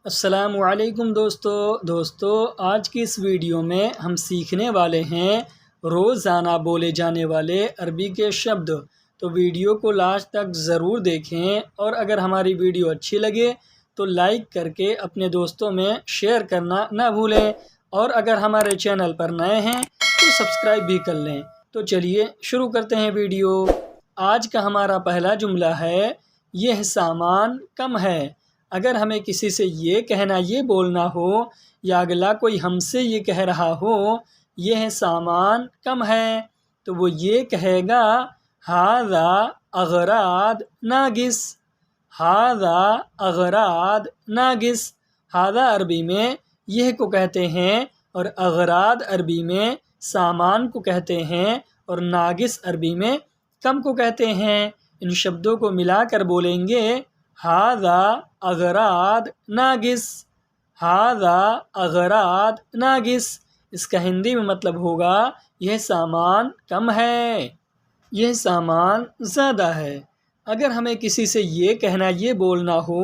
السلام علیکم دوستو آج کی اس ویڈیو میں ہم سیکھنے والے ہیں روزانہ بولے جانے والے عربی کے شبد۔ تو ویڈیو کو لاسٹ تک ضرور دیکھیں، اور اگر ہماری ویڈیو اچھی لگے تو لائک کر کے اپنے دوستوں میں شیئر کرنا نہ بھولیں، اور اگر ہمارے چینل پر نئے ہیں تو سبسکرائب بھی کر لیں۔ تو چلیے شروع کرتے ہیں ویڈیو۔ آج کا ہمارا پہلا جملہ ہے، یہ سامان کم ہے۔ اگر ہمیں کسی سے یہ کہنا، یہ بولنا ہو، یا اگلا کوئی ہم سے یہ کہہ رہا ہو یہ سامان کم ہے، تو وہ یہ کہے گا ھذا اغراض ناقص، ھذا اغراض ناقص۔ ھذا عربی میں یہ کو کہتے ہیں، اور اغراض عربی میں سامان کو کہتے ہیں، اور ناقص عربی میں کم کو کہتے ہیں۔ ان شبدوں کو ملا کر بولیں گے ھذا اغراض ناقص، ھذا اغراض ناقص۔ اس کا ہندی میں مطلب ہوگا یہ سامان کم ہے، یہ سامان زیادہ ہے۔ اگر ہمیں کسی سے یہ کہنا، یہ بولنا ہو،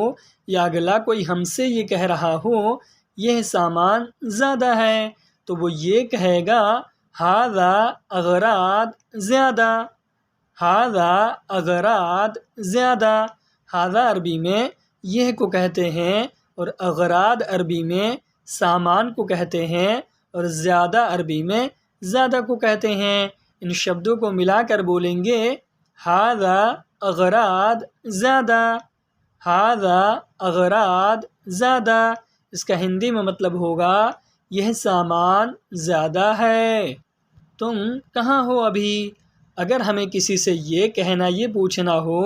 یا اگلا کوئی ہم سے یہ کہہ رہا ہو یہ سامان زیادہ ہے، تو وہ یہ کہے گا ھذا اغراض زیادہ، ھذا اغراض زیادہ۔ ھذا عربی میں یہ کو کہتے ہیں، اور اغراض عربی میں سامان کو کہتے ہیں، اور زیادہ عربی میں زیادہ کو کہتے ہیں۔ ان شبدوں کو ملا کر بولیں گے ھذا اغراض زیادہ، ھذا اغراض زیادہ۔ اس کا ہندی میں مطلب ہوگا یہ سامان زیادہ ہے۔ تم کہاں ہو ابھی؟ اگر ہمیں کسی سے یہ کہنا، یہ پوچھنا ہو،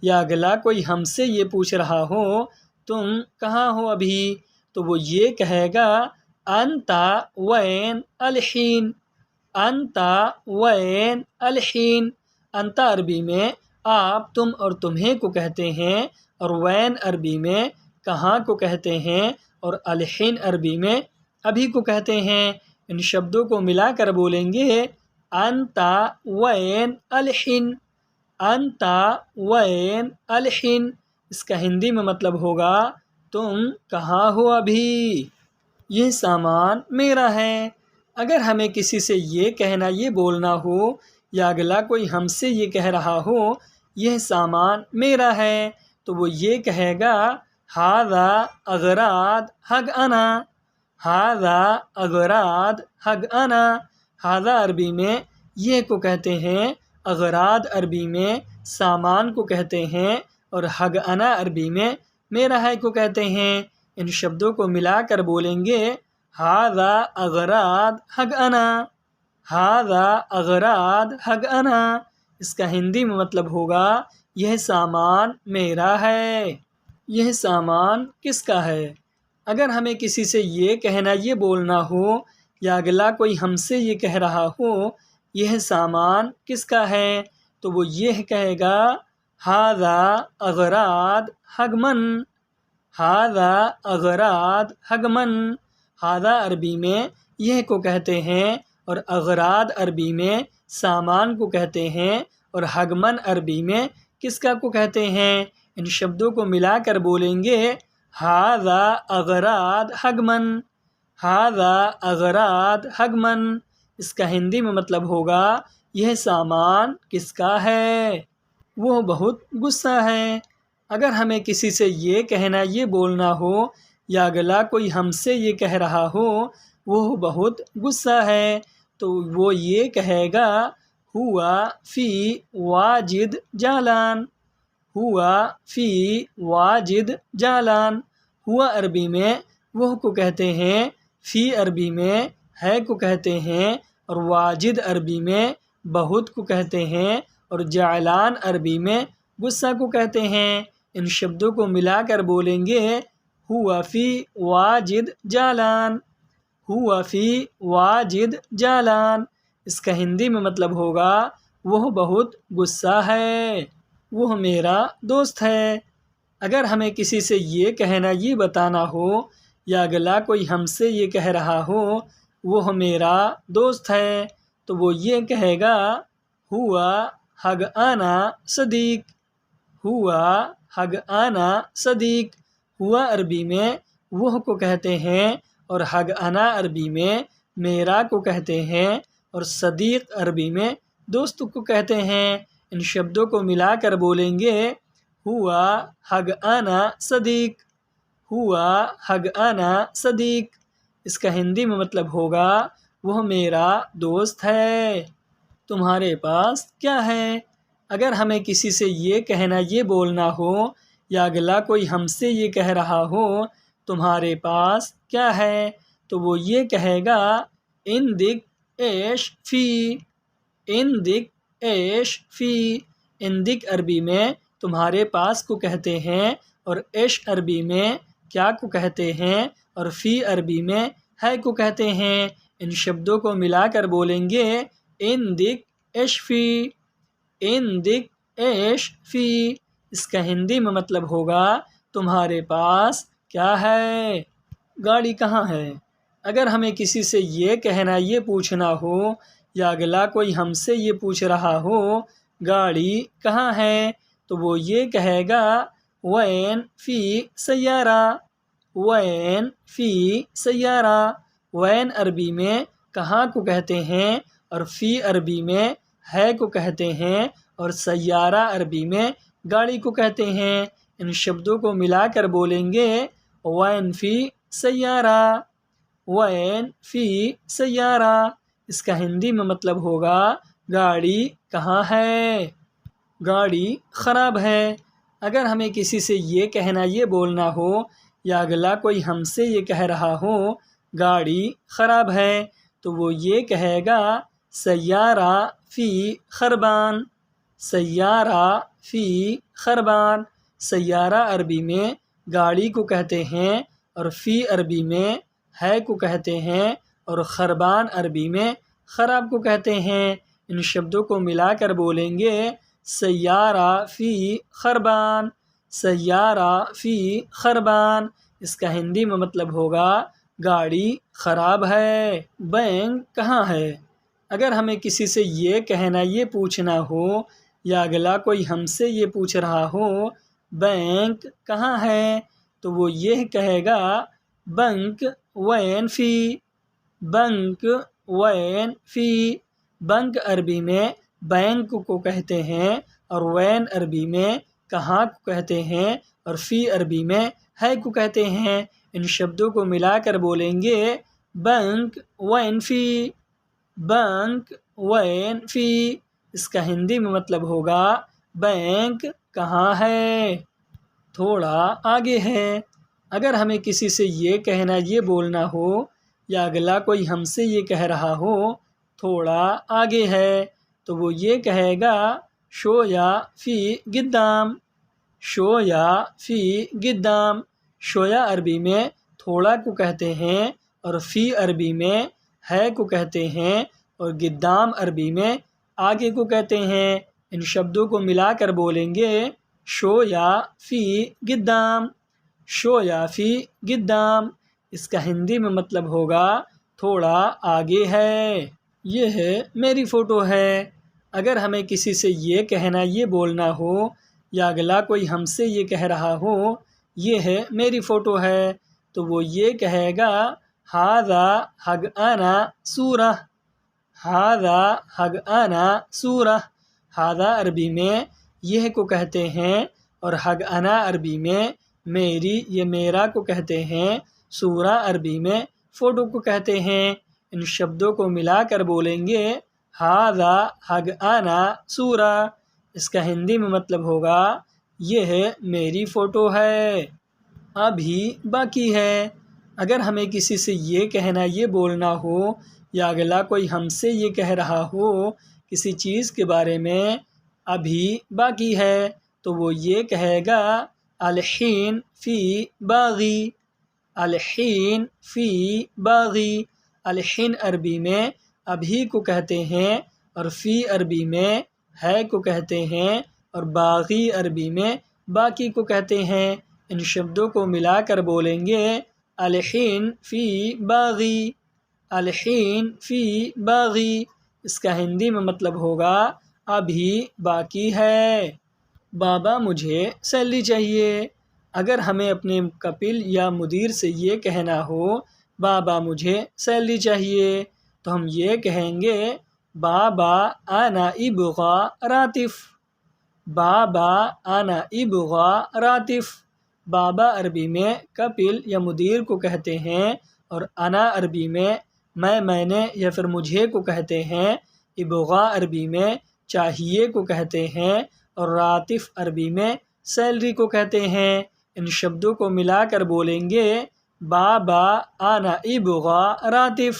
یا اگلا کوئی ہم سے یہ پوچھ رہا ہو تم کہاں ہو ابھی، تو وہ یہ کہے گا انت وین الحین، انت وین الحین۔ انت عربی میں آپ، تم اور تمہیں کو کہتے ہیں، اور وین عربی میں کہاں کو کہتے ہیں، اور الحین عربی میں ابھی کو کہتے ہیں۔ ان شبدوں کو ملا کر بولیں گے انت وین الحین، انت وین الحین۔ اس کا ہندی میں مطلب ہوگا تم کہاں ہو ابھی، یہ سامان میرا ہے۔ اگر ہمیں کسی سے یہ کہنا، یہ بولنا ہو، یا اگلا کوئی ہم سے یہ کہہ رہا ہو یہ سامان میرا ہے، تو وہ یہ کہے گا ھذا اغراض حق انا، ھذا اغراض حق انا۔ ھذا عربی میں یہ کو کہتے ہیں، اغراض عربی میں سامان کو کہتے ہیں، اور حق انا عربی میں میرا ہے کو کہتے ہیں۔ ان شبدوں کو ملا کر بولیں گے ھذا اغراض حق انا، ھذا اغراض حق انا۔ اس کا ہندی میں مطلب ہوگا یہ سامان میرا ہے، یہ سامان کس کا ہے۔ اگر ہمیں کسی سے یہ کہنا، یہ بولنا ہو، یا اگلا کوئی ہم سے یہ کہہ رہا ہو یہ سامان کس کا ہے، تو وہ یہ کہے گا ھذا اغراض حق من، ھذا اغراض حق من۔ ھذا عربی میں یہ کو کہتے ہیں، اور اغراض عربی میں سامان کو کہتے ہیں، اور حق من عربی میں کس کا کو کہتے ہیں۔ ان شبدوں کو ملا کر بولیں گے ھذا اغراض حق من، ھذا اغراض حق من۔ اس کا ہندی میں مطلب ہوگا یہ سامان کس کا ہے، وہ بہت غصہ ہے۔ اگر ہمیں کسی سے یہ کہنا، یہ بولنا ہو، یا اگلا کوئی ہم سے یہ کہہ رہا ہو وہ بہت غصہ ہے، تو وہ یہ کہے گا ہوا فی واجد جالان، ہوا فی واجد جالان۔ ہوا عربی میں وہ کو کہتے ہیں، فی عربی میں ہے کو کہتے ہیں، اور واجد عربی میں بہت کو کہتے ہیں، اور جعلان عربی میں غصہ کو کہتے ہیں۔ ان شبدوں کو ملا کر بولیں گے ہوا فی واجد جالان، ہوا فی واجد جالان۔ اس کا ہندی میں مطلب ہوگا وہ بہت غصہ ہے، وہ میرا دوست ہے۔ اگر ہمیں کسی سے یہ کہنا، یہ بتانا ہو، یا اگلا کوئی ہم سے یہ کہہ رہا ہو وہ میرا دوست ہے، تو وہ یہ کہے گا ہوا حق انا صدیق، ہوا حق انا صدیق۔ ہوا عربی میں وہ کو کہتے ہیں، اور حگ انا عربی میں میرا کو کہتے ہیں، اور صدیق عربی میں دوست کو کہتے ہیں۔ ان شبدوں کو ملا کر بولیں گے ہوا حگ انا صدیق، ہوا حگ انا صدیق۔ اس کا ہندی میں مطلب ہوگا وہ میرا دوست ہے۔ تمہارے پاس کیا ہے؟ اگر ہمیں کسی سے یہ کہنا یہ بولنا ہو، یا اگلا کوئی ہم سے یہ کہہ رہا ہو تمہارے پاس کیا ہے، تو وہ یہ کہے گا عندک ایش فی، عندک ایش فی۔ عندک عربی میں تمہارے پاس کو کہتے ہیں، اور ایش عربی میں کیا کو کہتے ہیں، اور فی عربی میں ہے کو کہتے ہیں۔ ان شبدوں کو ملا کر بولیں گے عندک ایش فی، عندک ایش فی۔ اس کا ہندی میں مطلب ہوگا تمہارے پاس کیا ہے، گاڑی کہاں ہے۔ اگر ہمیں کسی سے یہ کہنا یہ پوچھنا ہو، یا اگلا کوئی ہم سے یہ پوچھ رہا ہو گاڑی کہاں ہے، تو وہ یہ کہے گا وین فی سیارہ، وین فی سیارہ۔ وین عربی میں کہاں کو کہتے ہیں، اور فی عربی میں ہے کو کہتے ہیں، اور سیارہ عربی میں گاڑی کو کہتے ہیں۔ ان شبدوں کو ملا کر بولیں گے وین فی سیارہ، وین فی سیارہ۔ اس کا ہندی میں مطلب ہوگا گاڑی کہاں ہے، گاڑی خراب ہے۔ اگر ہمیں کسی سے یہ کہنا یہ بولنا ہو، یا اگلا کوئی ہم سے یہ کہہ رہا ہو گاڑی خراب ہے، تو وہ یہ کہے گا سیارہ فی خربان، سیارہ فی خربان۔ سیارہ عربی میں گاڑی کو کہتے ہیں، اور فی عربی میں ہے کو کہتے ہیں، اور خربان عربی میں خراب کو کہتے ہیں۔ ان شبدوں کو ملا کر بولیں گے سیارہ فی خربان، سیارہ فی خربان۔ اس کا ہندی میں مطلب ہوگا گاڑی خراب ہے۔ بینک کہاں ہے؟ اگر ہمیں کسی سے یہ کہنا یہ پوچھنا ہو، یا اگلا کوئی ہم سے یہ پوچھ رہا ہو بینک کہاں ہے، تو وہ یہ کہے گا بنک وین فی، بنک وین فی۔ بنک عربی میں بینک کو کہتے ہیں، اور وین عربی میں کہاں کو کہتے ہیں، اور فی عربی میں ہے کو کہتے ہیں۔ ان شبدوں کو ملا کر بولیں گے بنک وین فی، بنک وین فی۔ اس کا ہندی میں مطلب ہوگا بینک کہاں ہے، تھوڑا آگے ہے۔ اگر ہمیں کسی سے یہ کہنا یہ بولنا ہو، یا اگلا کوئی ہم سے یہ کہہ رہا ہو تھوڑا آگے ہے، تو وہ یہ کہے گا شویا فی قدام، شویا فی قدام۔ شویا عربی میں تھوڑا کو کہتے ہیں، اور فی عربی میں ہے کو کہتے ہیں، اور قدام عربی میں آگے کو کہتے ہیں۔ ان شبدوں کو ملا کر بولیں گے شویا فی قدام، شویا فی قدام۔ اس کا ہندی میں مطلب ہوگا تھوڑا آگے ہے۔ یہ ہے میری فوٹو ہے۔ اگر ہمیں کسی سے یہ کہنا یہ بولنا ہو، یا اگلا کوئی ہم سے یہ کہہ رہا ہو یہ ہے میری فوٹو ہے، تو وہ یہ کہے گا ھذا حگ انا صورہ، ھذا حگ انا صورہ۔ ھذا عربی میں یہ کو کہتے ہیں، اور حگ انا عربی میں میری یہ میرا کو کہتے ہیں، صورہ عربی میں فوٹو کو کہتے ہیں۔ ان شبدوں کو ملا کر بولیں گے ھذا حگ انا صورہ۔ اس کا ہندی میں مطلب ہوگا یہ ہے میری فوٹو ہے۔ ابھی باقی ہے۔ اگر ہمیں کسی سے یہ کہنا یہ بولنا ہو، یا اگلا کوئی ہم سے یہ کہہ رہا ہو کسی چیز کے بارے میں ابھی باقی ہے، تو وہ یہ کہے گا الحین فی باغی، الحین فی باغی۔ الحین عربی میں ابھی کو کہتے ہیں، اور فی عربی میں ہے کو کہتے ہیں، اور باغی عربی میں باقی کو کہتے ہیں۔ ان شبدوں کو ملا کر بولیں گے الحین فی باغی، الحین فی باغی۔ اس کا ہندی میں مطلب ہوگا ابھی باقی ہے۔ بابا مجھے سیلری چاہیے۔ اگر ہمیں اپنے کپل یا مدیر سے یہ کہنا ہو بابا مجھے سیلری چاہیے تو ہم یہ کہیں گے بابا انا ابغا راتف، بابا انا ابغا راتف۔ بابا عربی میں کپل یا مدیر کو کہتے ہیں، اور انا عربی میں میں نے یا پھر مجھے کو کہتے ہیں، ابغا عربی میں چاہیے کو کہتے ہیں، اور راتف عربی میں سیلری کو کہتے ہیں۔ ان شبدوں کو ملا کر بولیں گے بابا انا ابغا راتف،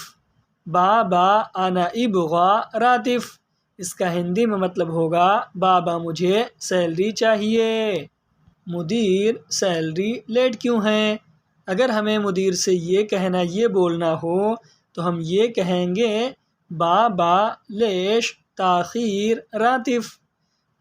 بابا انا ابغا راتف۔ اس کا ہندی میں مطلب ہوگا بابا مجھے سیلری چاہیے۔ مدیر سیلری لیٹ کیوں ہے؟ اگر ہمیں مدیر سے یہ کہنا یہ بولنا ہو تو ہم یہ کہیں گے بابا لیش تاخیر راتف،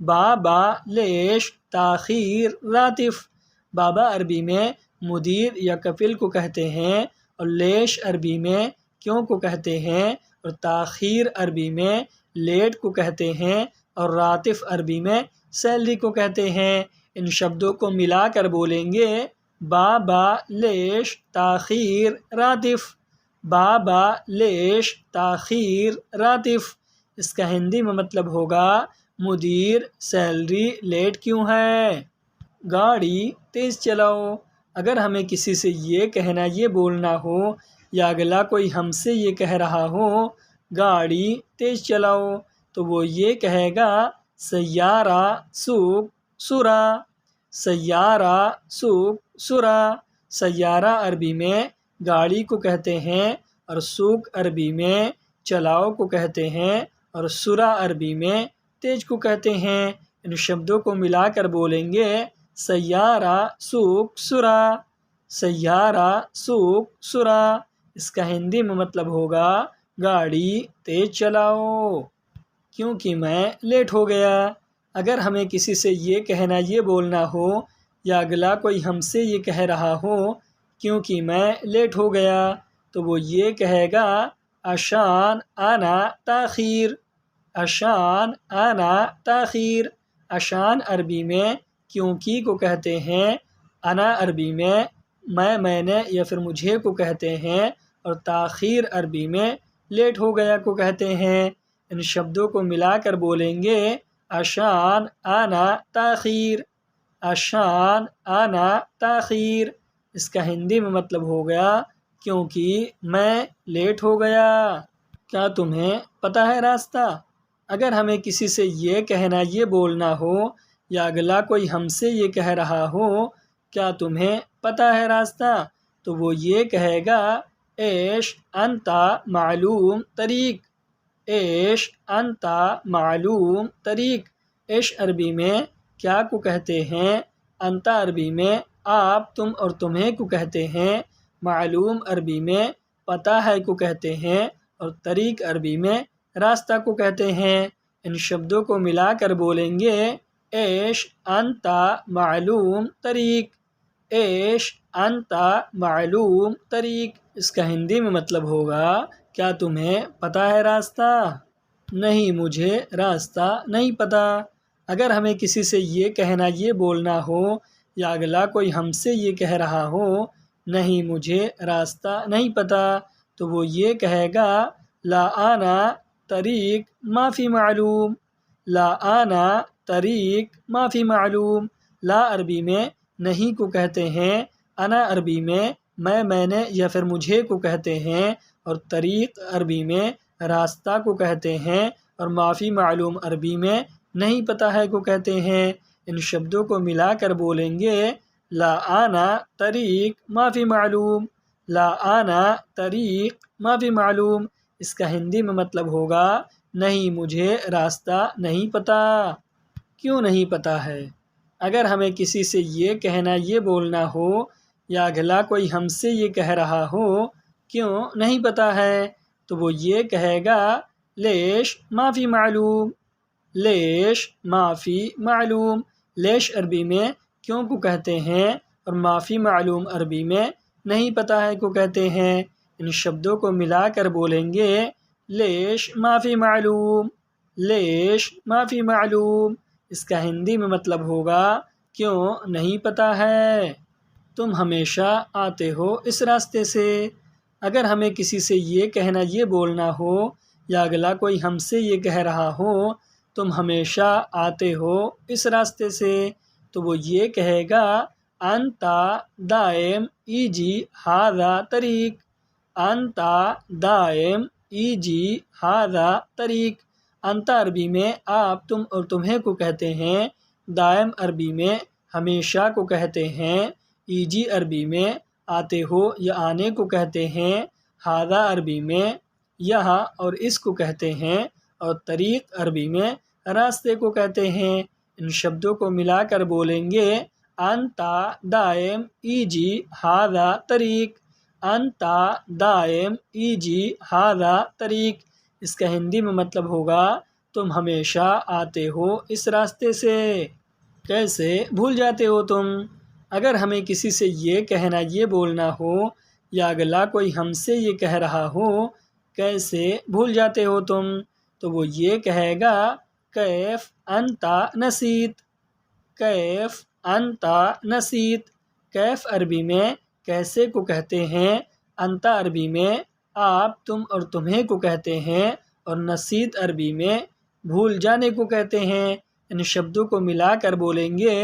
بابا لیش تاخیر راتف۔ بابا عربی میں مدیر یا کفیل کو کہتے ہیں، اور لیش عربی میں کیوں کو کہتے ہیں، اور تاخیر عربی میں لیٹ کو کہتے ہیں، اور راتف عربی میں سیلری کو کہتے ہیں۔ ان شبدوں کو ملا کر بولیں گے بابا لیش تاخیر راتف، بابا لیش تاخیر راتف۔ اس کا ہندی میں مطلب ہوگا مدیر سیلری لیٹ کیوں ہے؟ گاڑی تیز چلاؤ۔ اگر ہمیں کسی سے یہ کہنا یہ بولنا ہو، یا اگلا کوئی ہم سے یہ کہہ رہا ہو گاڑی تیز چلاؤ، تو وہ یہ کہے گا سیارہ سوق سرا، سیارہ سوق سرا۔ سیارہ عربی میں گاڑی کو کہتے ہیں، اور سوق عربی میں چلاؤ کو کہتے ہیں، اور سرا عربی میں تیز کو کہتے ہیں۔ ان شبدوں کو ملا کر بولیں گے سیارہ سوق سرا، سیارہ سوق سرا۔ اس کا ہندی میں مطلب ہوگا گاڑی تیز چلاؤ کیونکہ میں لیٹ ہو گیا۔ اگر ہمیں کسی سے یہ کہنا یہ بولنا ہو، یا اگلا کوئی ہم سے یہ کہہ رہا ہو کیونکہ میں لیٹ ہو گیا، تو وہ یہ کہے گا عشان انا تاخیر، عشان انا تاخیر۔ عشان عربی میں کیونکہ کو کہتے ہیں، انا عربی میں میں نے یا پھر مجھے کو کہتے ہیں، اور تاخیر عربی میں لیٹ ہو گیا کو کہتے ہیں۔ ان شبدوں کو ملا کر بولیں گے عشان انا تاخیر، عشان انا تاخیر۔ اس کا ہندی میں مطلب ہو گیا کیونکہ میں لیٹ ہو گیا۔ کیا تمہیں پتہ ہے راستہ؟ اگر ہمیں کسی سے یہ کہنا یہ بولنا ہو، یا اگلا کوئی ہم سے یہ کہہ رہا ہو کیا تمہیں پتہ ہے راستہ، تو وہ یہ کہے گا ایش انتا معلوم طریق، ایش انتا معلوم طریق۔ ایش عربی میں کیا کو کہتے ہیں، انتا عربی میں آپ تم اور تمہیں کو کہتے ہیں، معلوم عربی میں پتہ ہے کو کہتے ہیں، اور طریق عربی میں راستہ کو کہتے ہیں۔ ان شبدوں کو ملا کر بولیں گے ایش انتا معلوم طریق، ایش انتا معلوم طریق۔ اس کا ہندی میں مطلب ہوگا کیا تمہیں پتہ ہے راستہ؟ نہیں مجھے راستہ نہیں پتہ۔ اگر ہمیں کسی سے یہ کہنا یہ بولنا ہو، یا اگلا کوئی ہم سے یہ کہہ رہا ہو نہیں مجھے راستہ نہیں پتہ، تو وہ یہ کہے گا لا آنا طریق ما فی معلوم، لا آنا طریق ما فی معلوم۔ لا عربی میں نہیں کو کہتے ہیں، انا عربی میں میں نے یا پھر مجھے کو کہتے ہیں، اور طریق عربی میں راستہ کو کہتے ہیں، اور ما فی معلوم عربی میں نہیں پتہ ہے کو کہتے ہیں۔ ان شبدوں کو ملا کر بولیں گے لا آنا طریق ما فی معلوم، لا آنا طریق ما فی معلوم۔ اس کا ہندی میں مطلب ہوگا نہیں مجھے راستہ نہیں پتہ۔ کیوں نہیں پتہ ہے؟ اگر ہمیں کسی سے یہ کہنا یہ بولنا ہو، یا اگلا کوئی ہم سے یہ کہہ رہا ہو کیوں نہیں پتہ ہے، تو وہ یہ کہے گا لیش ما فی معلوم، لیش ما فی معلوم۔ لیش عربی میں کیوں کو کہتے ہیں، اور ما فی معلوم عربی میں نہیں پتہ ہے کو کہتے ہیں۔ ان شبدوں کو ملا کر بولیں گے لیش ما فی معلوم، لیش ما فی معلوم۔ اس کا ہندی میں مطلب ہوگا کیوں نہیں پتہ ہے؟ تم ہمیشہ آتے ہو اس راستے سے۔ اگر ہمیں کسی سے یہ کہنا یہ بولنا ہو یا اگلا کوئی ہم سے یہ کہہ رہا ہو تم ہمیشہ آتے ہو اس راستے سے، تو وہ یہ کہے گا انتا دائم ایجی ہاذا طریق، انتا دائم ایجی ہاذا طریق۔ انتا عربی میں آپ، تم اور تمہیں کو کہتے ہیں، دائم عربی میں ہمیشہ کو کہتے ہیں، ایجی عربی میں آتے ہو یا آنے کو کہتے ہیں، ہاذا عربی میں یہاں اور اس کو کہتے ہیں، اور طریق عربی میں راستے کو کہتے ہیں۔ ان شبدوں کو ملا کر بولیں گے انتا دائم ایجی ہاذا طریق، انتا دائم ایجی ہاذا طریق۔ اس کا ہندی میں مطلب ہوگا تم ہمیشہ آتے ہو اس راستے سے۔ کیسے بھول جاتے ہو تم؟ اگر ہمیں کسی سے یہ کہنا یہ بولنا ہو یا اگلا کوئی ہم سے یہ کہہ رہا ہو کیسے بھول جاتے ہو تم، تو وہ یہ کہے گا کیف انتا نسیت، کیف انتا نسیت۔ کیف عربی میں کیسے کو کہتے ہیں، انتا عربی میں آپ، تم اور تمہیں کو کہتے ہیں، اور نسیت عربی میں بھول جانے کو کہتے ہیں۔ ان شبدوں کو ملا کر بولیں گے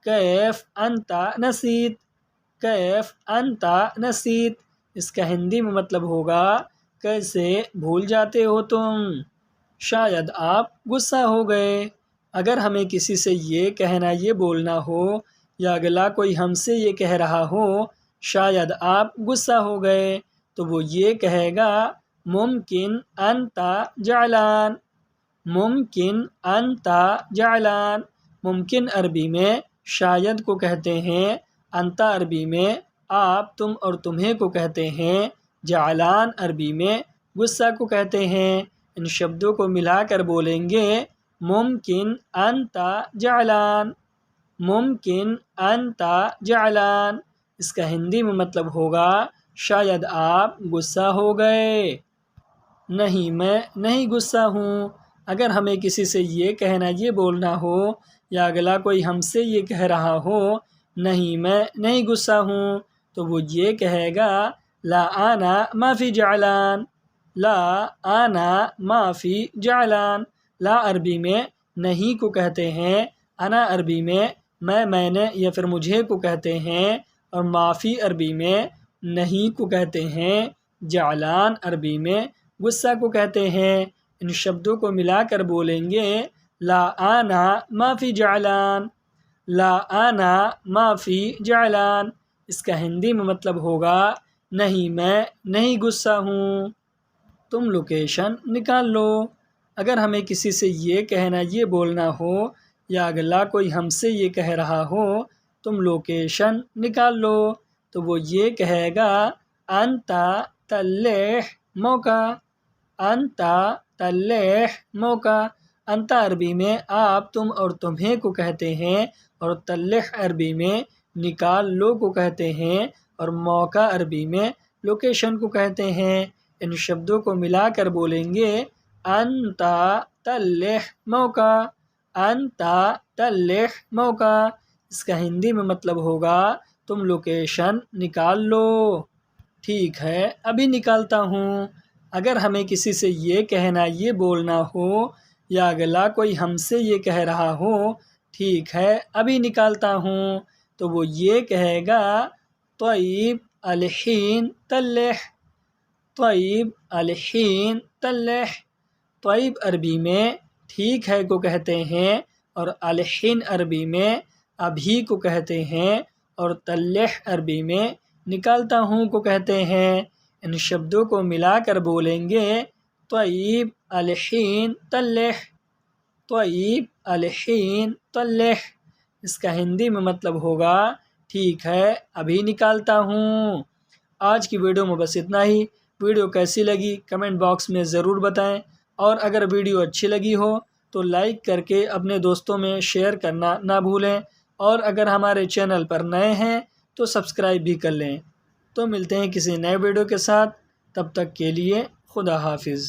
کیف انتا نسیت، کیف انتا نسیت۔ اس کا ہندی میں مطلب ہوگا کیسے بھول جاتے ہو تم؟ شاید آپ غصہ ہو گئے۔ اگر ہمیں کسی سے یہ کہنا یہ بولنا ہو یا اگلا کوئی ہم سے یہ کہہ رہا ہو شاید آپ غصہ ہو گئے، تو وہ یہ کہے گا ممکن انتا زعلان، ممکن انتا زعلان۔ ممکن عربی میں شاید کو کہتے ہیں، انتا عربی میں آپ، تم اور تمہیں کو کہتے ہیں، زعلان عربی میں غصہ کو کہتے ہیں۔ ان شبدوں کو ملا کر بولیں گے ممکن انتا زعلان، ممکن انتا زعلان۔ اس کا ہندی میں مطلب ہوگا شاید آپ غصہ ہو گئے۔ نہیں میں نہیں غصہ ہوں۔ اگر ہمیں کسی سے یہ کہنا یہ بولنا ہو یا اگلا کوئی ہم سے یہ کہہ رہا ہو نہیں میں نہیں غصہ ہوں، تو وہ یہ کہے گا لا انا ما فی زعلان، لا انا ما فی زعلان۔ لا عربی میں نہیں کو کہتے ہیں، انا عربی میں میں نے یا پھر مجھے کو کہتے ہیں، اور معافی عربی میں نہیں کو کہتے ہیں، زعلان عربی میں غصہ کو کہتے ہیں۔ ان شبدوں کو ملا کر بولیں گے لا انا ما فی زعلان، لا انا ما فی زعلان۔ اس کا ہندی میں مطلب ہوگا نہیں میں نہیں غصہ ہوں۔ تم لوکیشن نکال لو۔ اگر ہمیں کسی سے یہ کہنا یہ بولنا ہو یا اگلا کوئی ہم سے یہ کہہ رہا ہو تم لوکیشن نکال لو، تو وہ یہ کہے گا انتا تلیح موقع، انتا تلیح موقع۔ انتا عربی میں آپ، تم اور تمہیں کو کہتے ہیں، اور تلیح عربی میں نکال لو کو کہتے ہیں، اور موقع عربی میں لوکیشن کو کہتے ہیں۔ ان شبدوں کو ملا کر بولیں گے انتا تلیح موقع، انتا تلیح موقع۔ اس کا ہندی میں مطلب ہوگا تم لوکیشن نکال لو۔ ٹھیک ہے ابھی نکالتا ہوں۔ اگر ہمیں کسی سے یہ کہنا یہ بولنا ہو یا اگلا کوئی ہم سے یہ کہہ رہا ہو ٹھیک ہے ابھی نکالتا ہوں، تو وہ یہ کہے گا طیب الحین تلیح، طیب الحین تلیح۔ طیب عربی میں ٹھیک ہے کو کہتے ہیں، اور الحین عربی میں ابھی کو کہتے ہیں، اور تلیح عربی میں نکالتا ہوں کو کہتے ہیں۔ ان شبدوں کو ملا کر بولیں گے طیب الحین تلیح، طیب الحین تلیح۔ اس کا ہندی میں مطلب ہوگا ٹھیک ہے ابھی نکالتا ہوں۔ آج کی ویڈیو میں بس اتنا ہی۔ ویڈیو کیسی لگی کمنٹ باکس میں ضرور بتائیں، اور اگر ویڈیو اچھی لگی ہو تو لائک کر کے اپنے دوستوں میں شیئر کرنا نہ بھولیں، اور اگر ہمارے چینل پر نئے ہیں تو سبسکرائب بھی کر لیں۔ تو ملتے ہیں کسی نئے ویڈیو کے ساتھ، تب تک کے لیے خدا حافظ۔